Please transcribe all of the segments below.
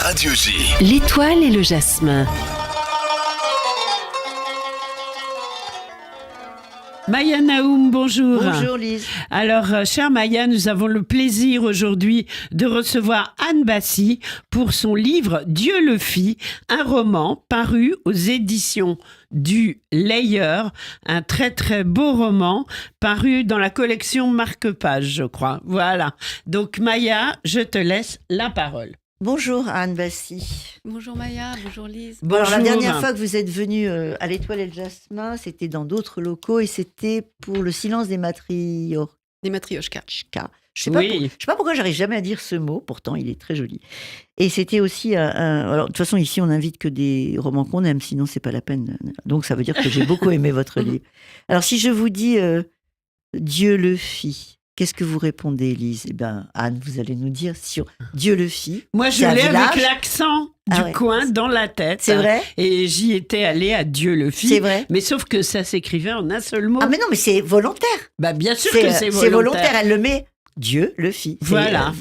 Radio J. L'étoile et le jasmin. Maya Naoum, bonjour. Bonjour Lise. Alors, chère Maya, nous avons le plaisir aujourd'hui de recevoir Anne Bassi pour son livre Dieu le fit, un roman paru aux éditions du Layer, un très très beau roman paru dans la collection Marque-Page, je crois. Voilà. Donc Maya, je te laisse la parole. Bonjour Anne Bassi. Bonjour Maya, bonjour Lise. Bon, alors, la Bonjour. dernière fois que vous êtes venue à l'Étoile et le Jasmin, c'était dans d'autres locaux et c'était pour le silence des matrioshkas. Des matrioshkas. Je sais pas, Oui. je sais pas pourquoi j'arrive jamais à dire ce mot, pourtant il est très joli. Et c'était aussi alors, de toute façon ici on n'invite que des romans qu'on aime, sinon c'est pas la peine. Donc ça veut dire que j'ai beaucoup aimé votre livre. Alors si je vous dis Dieu le fit, qu'est-ce que vous répondez, Lise? Eh bien, Anne, vous allez nous dire sur Dieu le fit. Moi, je C'est un l'ai avec village. l'accent du Ah ouais. coin dans la tête. C'est vrai? Et j'y étais allée à Dieu le fit. C'est vrai? Mais sauf que ça s'écrivait en un seul mot. Ah mais non, mais c'est volontaire. Bah, bien sûr que c'est volontaire. C'est volontaire, elle le met. Dieu le fit. Voilà.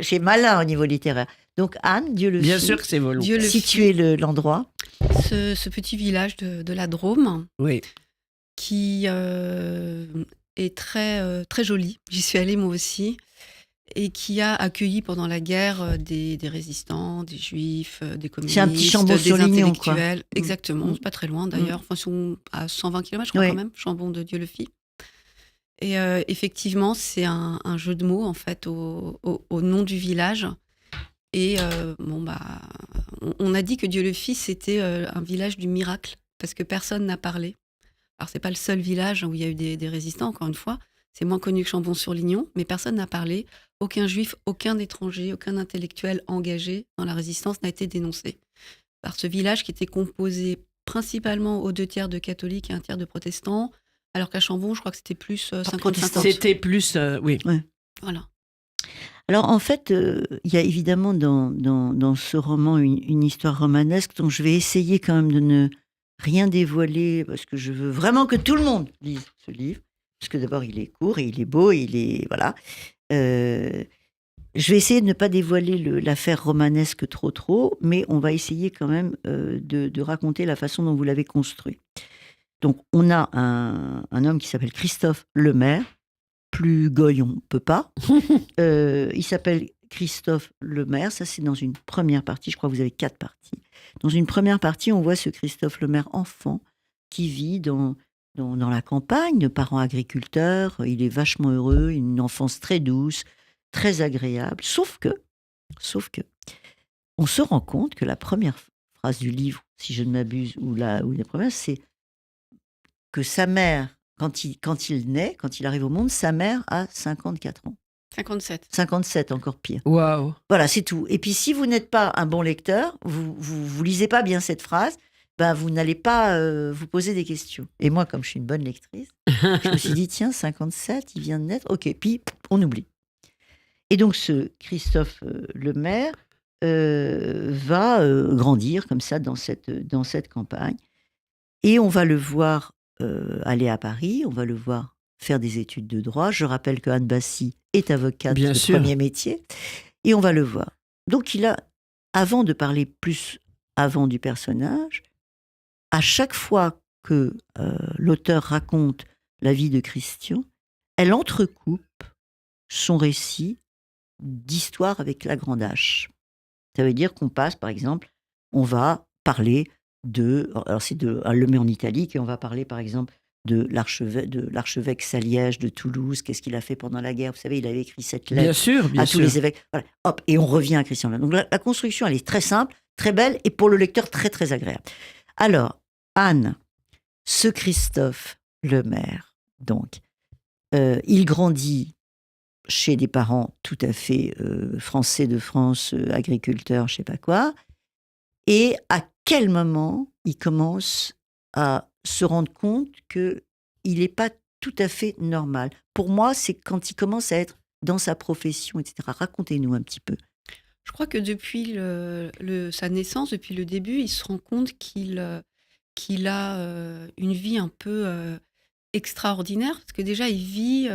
J'ai malin au niveau littéraire. Donc Anne, Dieu le fit. Bien sûr que c'est volontaire. Dieu le Situer l'endroit. Ce petit village de la Drôme Oui. qui est très, très joli. J'y suis allée moi aussi. Et qui a accueilli pendant la guerre des résistants, des juifs, des communistes, C'est un petit Chambon-sur-Lignon, des quoi. intellectuels. Exactement, Mm. c'est pas très loin d'ailleurs. Enfin, ils sont à 120 km, je crois, Oui. quand même, Chambon de Dieu le fit. Et effectivement, c'est un jeu de mots, en fait, au nom du village. Et on a dit que Dieu le fit, c'était un village du miracle, parce que personne n'a parlé. Alors, c'est pas le seul village où il y a eu des résistants, encore une fois. C'est moins connu que Chambon-sur-Lignon, mais personne n'a parlé. Aucun juif, aucun étranger, aucun intellectuel engagé dans la résistance n'a été dénoncé. Par ce village qui était composé principalement aux 2 tiers de catholiques et 1 tiers de protestants, alors qu'à Chambon, je crois que c'était plus 50-50. C'était plus... oui. Voilà. Alors en fait, il y a évidemment dans ce roman une histoire romanesque dont je vais essayer quand même de ne rien dévoiler parce que je veux vraiment que tout le monde lise ce livre. Parce que d'abord, il est court et il est beau, et il est... Voilà. Je vais essayer de ne pas dévoiler l'affaire romanesque trop, mais on va essayer quand même de raconter la façon dont vous l'avez construit. Donc, on a un homme qui s'appelle Christophe Lemaire. Plus goy, on ne peut pas. Il s'appelle Christophe Lemaire. Ça, c'est dans une première partie. Je crois que vous avez 4 parties. Dans une première partie, on voit ce Christophe Lemaire enfant qui vit dans la campagne, de parents agriculteurs. Il est vachement heureux, une enfance très douce, très agréable. Sauf que, on se rend compte que la première phrase du livre, si je ne m'abuse, ou la première, c'est que sa mère, quand il naît, quand il arrive au monde, sa mère a 54 ans. 57. 57, encore pire. Waouh. Voilà, c'est tout. Et puis, si vous n'êtes pas un bon lecteur, vous lisez pas bien cette phrase, ben, vous n'allez pas vous poser des questions. Et moi, comme je suis une bonne lectrice, je me suis dit, tiens, 57, il vient de naître. Ok, puis on oublie. Et donc, ce Christophe Lemaire va grandir comme ça dans cette campagne. Et on va le voir aller à Paris, on va le voir faire des études de droit. Je rappelle que Anne Bassi est avocate Bien de sûr. premier métier. Et on va le voir. Donc, avant de parler plus avant du personnage, à chaque fois que l'auteur raconte la vie de Christian, elle entrecoupe son récit d'histoire avec la grande H. Ça veut dire qu'on passe, par exemple, on va parler alors elle le met en italique, et on va parler, par exemple, de l'archevêque Saliège de Toulouse, qu'est-ce qu'il a fait pendant la guerre. Vous savez, il avait écrit cette Bien lettre sûr, bien à sûr. tous les évêques. Voilà. Hop, et on revient à Christian. Donc la construction, elle est très simple, très belle, et pour le lecteur, très, très agréable. Alors, Anne, ce Christophe Lemaire, donc, il grandit chez des parents tout à fait français de France, agriculteurs, je sais pas quoi. Et à quel moment il commence à se rendre compte qu'il n'est pas tout à fait normal? Pour moi, c'est quand il commence à être dans sa profession, etc. Racontez-nous un petit peu. Je crois que depuis sa naissance, depuis le début, il se rend compte qu'il a une vie un peu extraordinaire, parce que déjà, il vit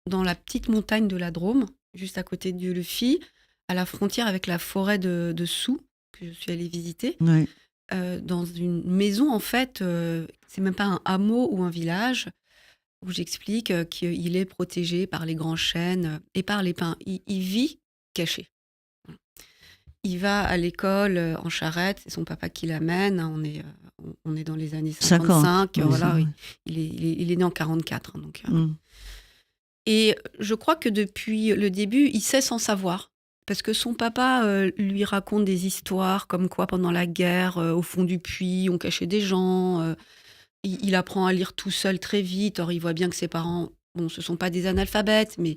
dans la petite montagne de la Drôme, juste à côté de Dieu le fit, à la frontière avec la forêt de Soux, que je suis allée visiter, Ouais. dans une maison, en fait, c'est même pas un hameau ou un village, où j'explique qu'il est protégé par les grands chênes et par les pins. Il vit caché. Il va à l'école en charrette, c'est son papa qui l'amène. Hein, on est dans les années 55. 50, Voilà, oui. il est né en 44. Hein, donc, Mm. Et je crois que depuis le début, il sait s'en savoir. Parce que son papa lui raconte des histoires comme quoi pendant la guerre, au fond du puits, on cachait des gens. Il apprend à lire tout seul très vite. Or, il voit bien que ses parents, bon, ce ne sont pas des analphabètes, mais...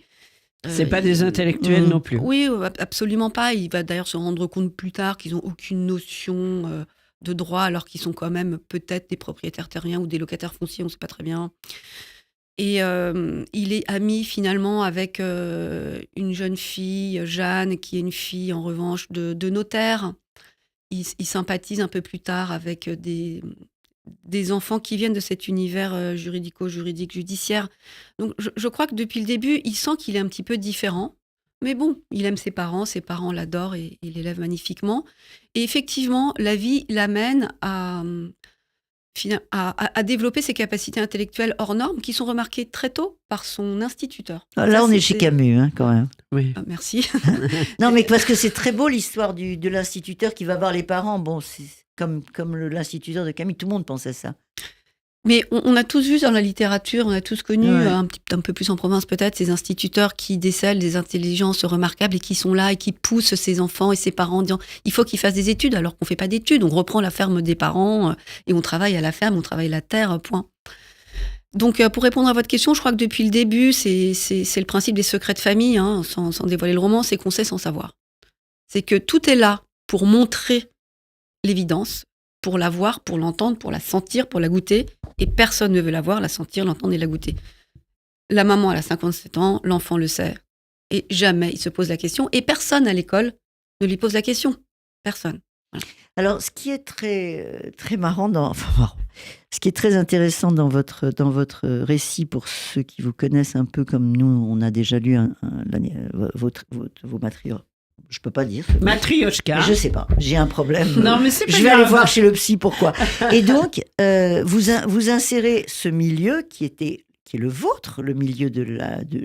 C'est pas des intellectuels non plus. Oui, absolument pas. Il va d'ailleurs se rendre compte plus tard qu'ils n'ont aucune notion de droit, alors qu'ils sont quand même peut-être des propriétaires terriens ou des locataires fonciers, on ne sait pas très bien. Et il est ami finalement avec une jeune fille, Jeanne, qui est une fille en revanche de notaire. Il sympathise un peu plus tard avec des enfants qui viennent de cet univers juridico-juridique, judiciaire. Donc je crois que depuis le début, il sent qu'il est un petit peu différent. Mais bon, il aime ses parents l'adorent et il l'élève magnifiquement. Et effectivement, la vie l'amène à développer ses capacités intellectuelles hors normes qui sont remarquées très tôt par son instituteur. Là, Ça, on est chez c'était- Camus, hein, quand même. Oui. Ah, merci. Non, mais parce que c'est très beau l'histoire de l'instituteur qui va voir les parents. Bon, c'est comme l'instituteur de Camus, tout le monde pense à ça. Mais on a tous vu dans la littérature, on a tous connu, Ouais. un peu plus en province peut-être, ces instituteurs qui décèlent des intelligences remarquables et qui sont là et qui poussent ses enfants et ses parents en disant il faut qu'ils fassent des études alors qu'on ne fait pas d'études. On reprend la ferme des parents et on travaille à la ferme, on travaille la terre, point. Donc pour répondre à votre question, je crois que depuis le début, c'est le principe des secrets de famille, hein, sans dévoiler le roman, c'est qu'on sait sans savoir. C'est que tout est là pour montrer l'évidence, pour la voir, pour l'entendre, pour la sentir, pour la goûter, et personne ne veut la voir, la sentir, l'entendre et la goûter. La maman, elle a 57 ans, l'enfant le sait, et jamais il se pose la question, et personne à l'école ne lui pose la question. Personne. Alors, ce qui est très marrant, ce qui est très intéressant dans votre récit, pour ceux qui vous connaissent un peu comme nous, on a déjà lu vos matrioches. Je peux pas dire. Matrioshka. Je sais pas, j'ai un problème. Non, mais c'est pas Je vais grave. aller voir chez le psy pourquoi. Et donc, vous insérez ce milieu qui est le vôtre, le milieu de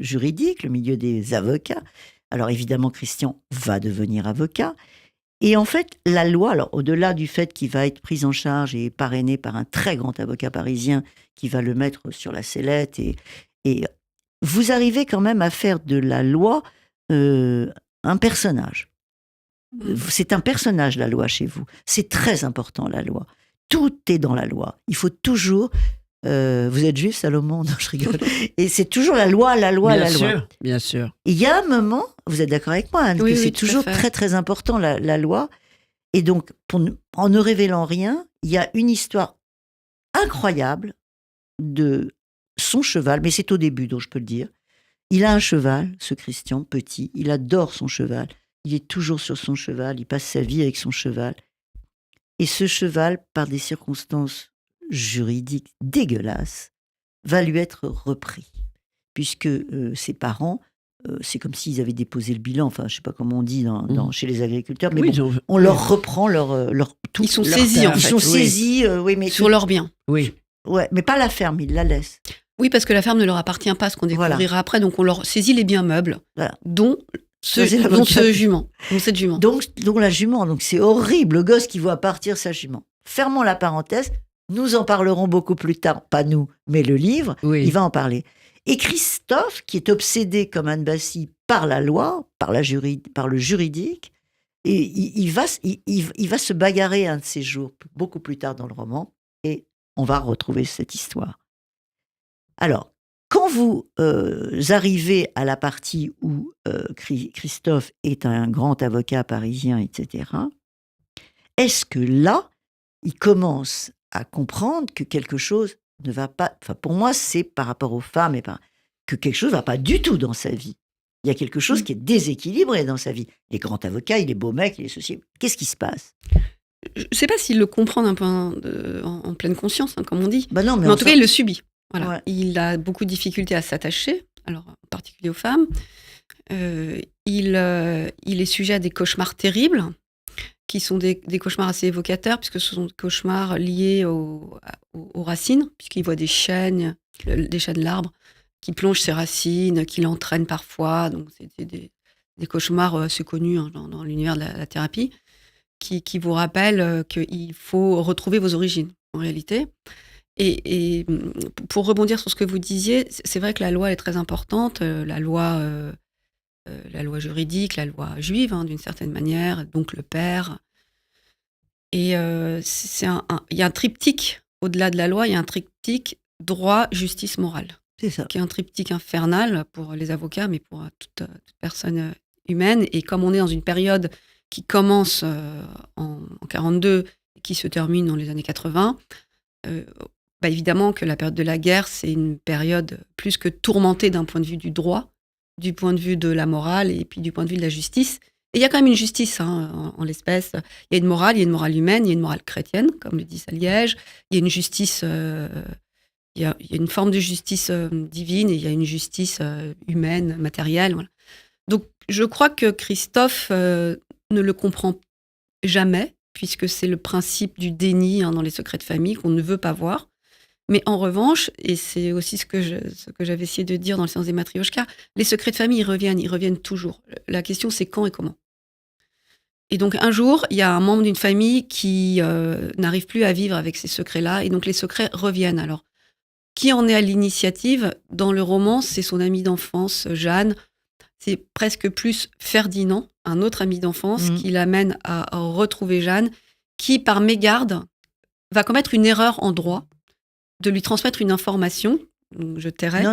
juridique, le milieu des avocats. Alors évidemment, Christian va devenir avocat. Et en fait, la loi, alors au-delà du fait qu'il va être pris en charge et parrainé par un très grand avocat parisien qui va le mettre sur la sellette, et vous arrivez quand même à faire de la loi un personnage. C'est un personnage, la loi, chez vous. C'est très important, la loi. Tout est dans la loi. Il faut toujours... vous êtes juif, Salomon? Non, je rigole. Et c'est toujours la loi, la loi, Bien la sûr, loi. bien sûr. Il y a un moment, vous êtes d'accord avec moi, Anne, Oui, que oui, c'est tout à toujours fait. très, très important, la loi. Et donc, en ne révélant rien, il y a une histoire incroyable de son cheval, mais c'est au début, donc je peux le dire. Il a un cheval, ce Christian, petit, il adore son cheval, il est toujours sur son cheval, il passe sa vie avec son cheval. Et ce cheval, par des circonstances juridiques dégueulasses, va lui être repris. Puisque ses parents, c'est comme s'ils avaient déposé le bilan, enfin, je ne sais pas comment on dit chez les agriculteurs, mais Oui, bon, on leur reprend leur tout. Ils sont leur saisis, terre. en Ils fait, sont oui. saisis, oui, mais Sur leur bien. Oui. ouais, mais pas la ferme, ils la laissent. Oui, parce que la ferme ne leur appartient pas, ce qu'on découvrira Voilà. après. Donc on leur saisit les biens meubles, Voilà. dont Ça, c'est l'avocat. cette jument. Donc la jument, donc c'est horrible, le gosse qui voit partir sa jument. Fermons la parenthèse, nous en parlerons beaucoup plus tard, pas nous, mais le livre, Oui. il va en parler. Et Christophe, qui est obsédé comme Anne Bassi par la loi, par le juridique, et il va se bagarrer un de ces jours, beaucoup plus tard dans le roman, et on va retrouver cette histoire. Alors, quand vous arrivez à la partie où Christophe est un grand avocat parisien, etc., est-ce que là, il commence à comprendre que quelque chose ne va pas... Enfin, pour moi, c'est par rapport aux femmes, que quelque chose ne va pas du tout dans sa vie. Il y a quelque chose qui est déséquilibré dans sa vie. Il est grand avocat, il est beau mec, il est ceci. Qu'est-ce qui se passe? Je ne sais pas s'il le comprend un peu en pleine conscience, hein, comme on dit. Ben non, Mais en tout cas, il le subit. Voilà. Ouais. Il a beaucoup de difficultés à s'attacher, alors en particulier aux femmes. Il il est sujet à des cauchemars terribles, qui sont des cauchemars assez évocateurs, puisque ce sont des cauchemars liés aux racines, puisqu'il voit des chênes de l'arbre, qui plongent ses racines, qui l'entraînent parfois. Donc, c'est des cauchemars assez connus dans l'univers de la thérapie, qui vous rappellent qu'il faut retrouver vos origines, en réalité. Et pour rebondir sur ce que vous disiez, c'est vrai que la loi est très importante, la loi juridique, la loi juive, d'une certaine manière, donc le père. Et il y a un triptyque, au-delà de la loi, il y a un triptyque droit, justice, morale. C'est ça. Qui est un triptyque infernal pour les avocats, mais pour toute personne humaine. Et comme on est dans une période qui commence en 42 et qui se termine dans les années 80, évidemment que la période de la guerre, c'est une période plus que tourmentée d'un point de vue du droit, du point de vue de la morale et puis du point de vue de la justice. Et il y a quand même une justice en l'espèce. Il y a une morale humaine, il y a une morale chrétienne, comme le dit Saliège. Il y a une justice, il y a une forme de justice divine et il y a une justice humaine, matérielle. Voilà. Donc je crois que Christophe ne le comprend jamais, puisque c'est le principe du déni dans les secrets de famille qu'on ne veut pas voir. Mais en revanche, et c'est aussi ce que j'avais essayé de dire dans le séance des Matrioshkas, les secrets de famille, ils reviennent toujours. La question, c'est quand et comment. Et donc, un jour, il y a un membre d'une famille qui n'arrive plus à vivre avec ces secrets-là, et donc les secrets reviennent. Alors, qui en est à l'initiative? Dans le roman, c'est son ami d'enfance, Jeanne. C'est presque plus Ferdinand, un autre ami d'enfance, qui l'amène à retrouver Jeanne, qui, par mégarde, va commettre une erreur en droit, de lui transmettre une information, je tairai,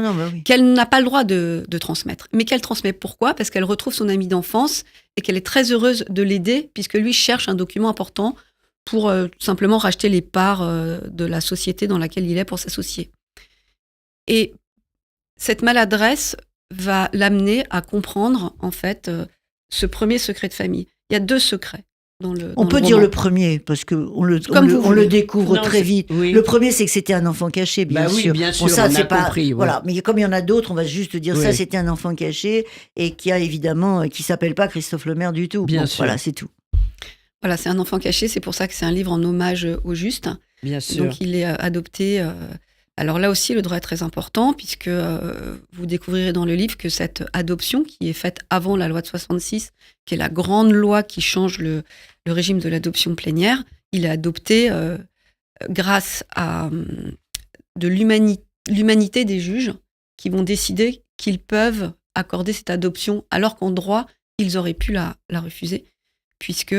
qu'elle n'a pas le droit de transmettre. Mais qu'elle transmet. Pourquoi? Parce qu'elle retrouve son ami d'enfance et qu'elle est très heureuse de l'aider, puisque lui cherche un document important pour simplement racheter les parts de la société dans laquelle il est pour s'associer. Et cette maladresse va l'amener à comprendre, en fait, ce premier secret de famille. Il y a 2 secrets. On peut dire le premier, parce qu'on le découvre très vite. Oui. Le premier, c'est que c'était un enfant caché, bien sûr. Oui, bien sûr, ça, on a compris. Ouais. Voilà. Mais comme il y en a d'autres, on va juste dire ça, c'était un enfant caché, et qui s'appelle pas Christophe Lemaire du tout. Bien sûr. Voilà, c'est tout. Voilà, c'est un enfant caché, c'est pour ça que c'est un livre en hommage au juste. Bien sûr. Donc il est adopté... Alors là aussi, le droit est très important, puisque vous découvrirez dans le livre que cette adoption, qui est faite avant la loi de 66, qui est la grande loi qui change le régime de l'adoption plénière, il est adopté grâce à de l'humanité des juges qui vont décider qu'ils peuvent accorder cette adoption, alors qu'en droit, ils auraient pu la refuser, puisque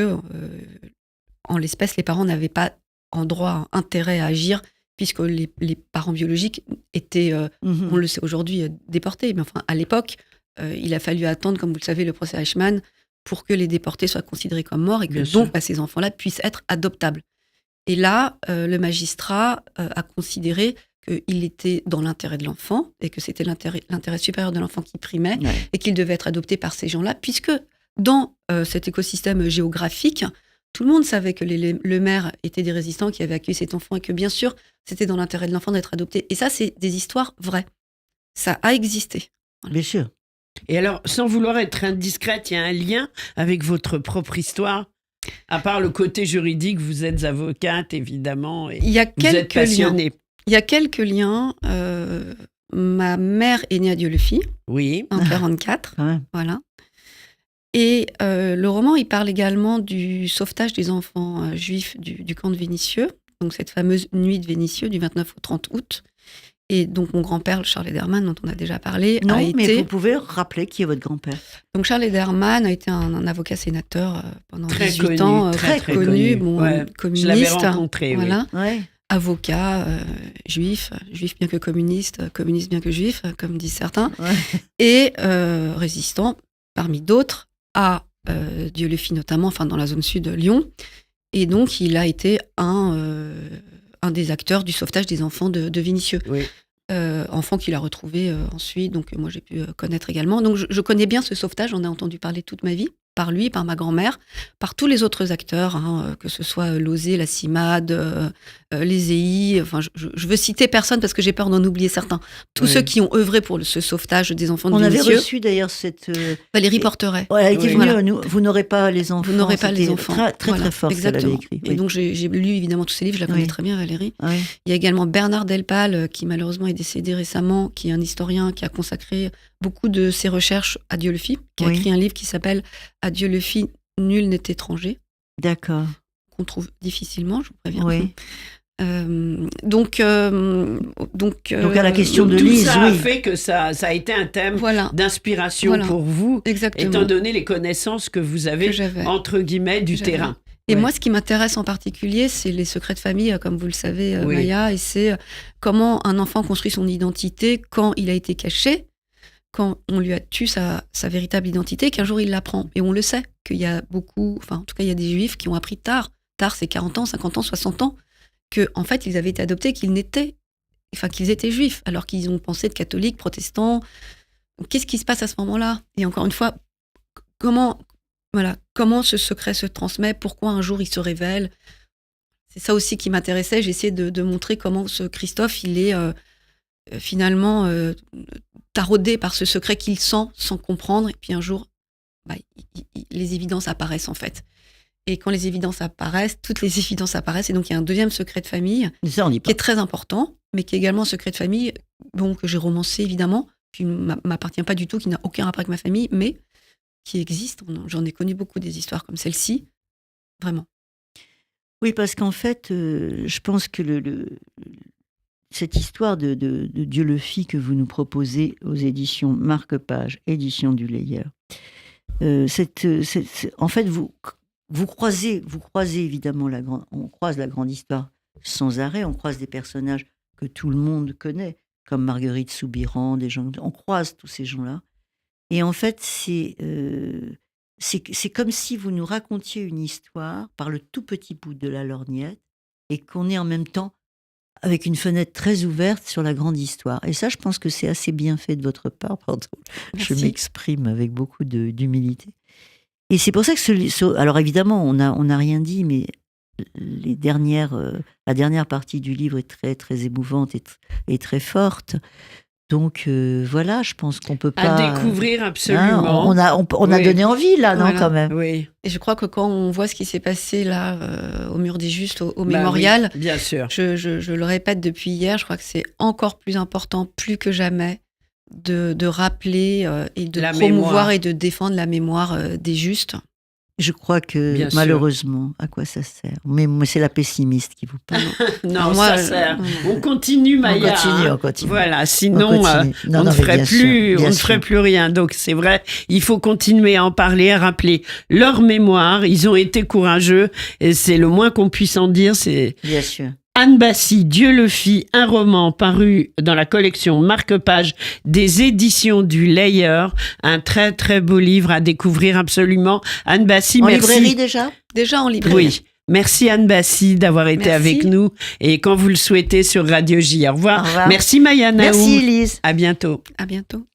en l'espèce, les parents n'avaient pas en droit intérêt à agir, puisque les parents biologiques étaient, on le sait aujourd'hui, déportés. Mais enfin, à l'époque, il a fallu attendre, comme vous le savez, le procès Eichmann pour que les déportés soient considérés comme morts et que donc ces enfants-là puissent être adoptables. Et là, le magistrat a considéré qu'il était dans l'intérêt de l'enfant et que c'était l'intérêt supérieur de l'enfant qui primait et qu'il devait être adopté par ces gens-là, puisque dans cet écosystème géographique, tout le monde savait que les Lemaire étaient des résistants qui avaient accueilli cet enfant et que, bien sûr, c'était dans l'intérêt de l'enfant d'être adopté. Et ça, c'est des histoires vraies. Ça a existé. Voilà. Bien sûr. Et alors, sans vouloir être indiscrète, il y a un lien avec votre propre histoire? À part le côté juridique, vous êtes avocate, évidemment, et vous êtes passionnée. Il y a quelques liens. Ma mère est née à Dieu-le-Fils, en 1944. Voilà. Et le roman, il parle également du sauvetage des enfants juifs du camp de Vénissieux, donc cette fameuse nuit de Vénissieux du 29 au 30 août. Et donc mon grand-père, Charles Ederman, dont on a déjà parlé, a été... mais vous pouvez rappeler qui est votre grand-père? Donc Charles Ederman a été un avocat sénateur pendant très 18 connu, ans, très connu, communiste. Je l'avais rencontré, voilà. Ouais. Avocat, juif bien que communiste, communiste bien que juif, comme disent certains, et résistant, parmi d'autres, à Dieu-le-Fils notamment, enfin dans la zone sud de Lyon. Et donc, il a été un des acteurs du sauvetage des enfants de Vénissieux. Enfants qu'il a retrouvés ensuite, donc moi j'ai pu connaître également. Donc je connais bien ce sauvetage, j'en ai entendu parler toute ma vie. par lui, par ma grand-mère, par tous les autres acteurs, que ce soit Lozé, la CIMAD, les EI. Enfin, je veux citer personne parce que j'ai peur d'en oublier certains. Tous ceux qui ont œuvré pour ce sauvetage des enfants de On avait Vénissieux. reçu d'ailleurs cette... Valérie Porteret. Ouais, elle était venue, Voilà. vous n'aurez pas les enfants. Vous n'aurez pas les C'était enfants. Très, très, Voilà, très fort, ce qu'elle avait exactement. écrit. Et Oui. donc, j'ai lu évidemment tous ses livres, je la connais Oui. très bien, Valérie. Oui. Il y a également Bernard Delpal, qui malheureusement est décédé récemment, qui est un historien qui a consacré beaucoup de ses recherches à Dieu le Fit, qui a Oui. écrit un livre qui s'appelle À Dieu le Fit, nul n'est étranger, D'accord. qu'on trouve difficilement, je vous préviens. Oui. Donc à la question de Tout Lise, ça a oui. fait que ça a été un thème voilà, d'inspiration Voilà. pour vous, exactement. étant donné les connaissances que vous avez, Que j'avais. entre guillemets, du J'avais. terrain. Et Ouais. moi, ce qui m'intéresse en particulier, c'est les secrets de famille, comme vous le savez, Oui. Maya, et c'est comment un enfant construit son identité quand il a été caché, quand on lui a tué sa véritable identité, qu'un jour il l'apprend. Et on le sait, qu'il y a beaucoup, enfin, en tout cas, il y a des juifs qui ont appris tard, c'est 40 ans, 50 ans, 60 ans, que en fait, ils avaient été adoptés, qu'ils étaient juifs, alors qu'ils ont pensé de catholiques, protestants. Qu'est-ce qui se passe à ce moment-là? Et encore une fois, comment ce secret se transmet, pourquoi un jour il se révèle. C'est ça aussi qui m'intéressait, j'ai essayé de montrer comment ce Christophe, il est finalement taraudé par ce secret qu'il sent sans comprendre, et puis un jour, les évidences apparaissent en fait. Et quand les évidences apparaissent, toutes les évidences apparaissent, et donc il y a un deuxième secret de famille Ça, on dit qui pas. est très important, mais qui est également un secret de famille, que j'ai romancé évidemment, qui ne m'appartient pas du tout, qui n'a aucun rapport avec ma famille, mais qui existe. J'en ai connu beaucoup des histoires comme celle-ci, vraiment. Oui, parce qu'en fait, je pense que cette histoire de Dieu le Fit que vous nous proposez aux éditions Marque-Page, édition du Layeur, en fait, vous croisez évidemment on croise la grande histoire sans arrêt, on croise des personnages que tout le monde connaît, comme Marguerite Soubirant, on croise tous ces gens-là. Et en fait, c'est comme si vous nous racontiez une histoire par le tout petit bout de la lorgnette et qu'on est en même temps avec une fenêtre très ouverte sur la grande histoire. Et ça, je pense que c'est assez bien fait de votre part. Pardon, je Merci. m'exprime avec beaucoup d'humilité. Et c'est pour ça que alors évidemment, on n'a rien dit, mais la dernière partie du livre est très, très émouvante et très forte. Donc voilà, je pense qu'on peut pas... À découvrir absolument. on a Oui. donné envie là, non, Voilà. quand même. Oui. Et je crois que quand on voit ce qui s'est passé là, au Mur des Justes, au Bah mémorial, oui, bien sûr. je le répète depuis hier, je crois que c'est encore plus important, plus que jamais, de rappeler et de La promouvoir mémoire. et de défendre la mémoire des justes. Je crois que Bien sûr. malheureusement, à quoi ça sert? Mais c'est la pessimiste qui vous parle. Non, Moi, ça sert. On continue, Maya. On continue. Voilà, sinon On continue. Non, on non, ne mais ferait bien sûr, plus, bien on ne sûr. ferait plus rien. Donc c'est vrai, il faut continuer à en parler, à rappeler leur mémoire. Ils ont été courageux et c'est le moins qu'on puisse en dire. C'est Bien sûr. Anne Bassi, Dieu le Fit, un roman paru dans la collection Marque-Page des éditions du Layeur. Un très très beau livre à découvrir absolument. Anne Bassi, En merci. librairie déjà? Déjà en librairie. Oui. Merci Anne Bassi d'avoir été Merci. avec nous et quand vous le souhaitez sur Radio J. Au revoir. Au revoir. Merci Maya Naoum. Merci Elise. À bientôt. À bientôt.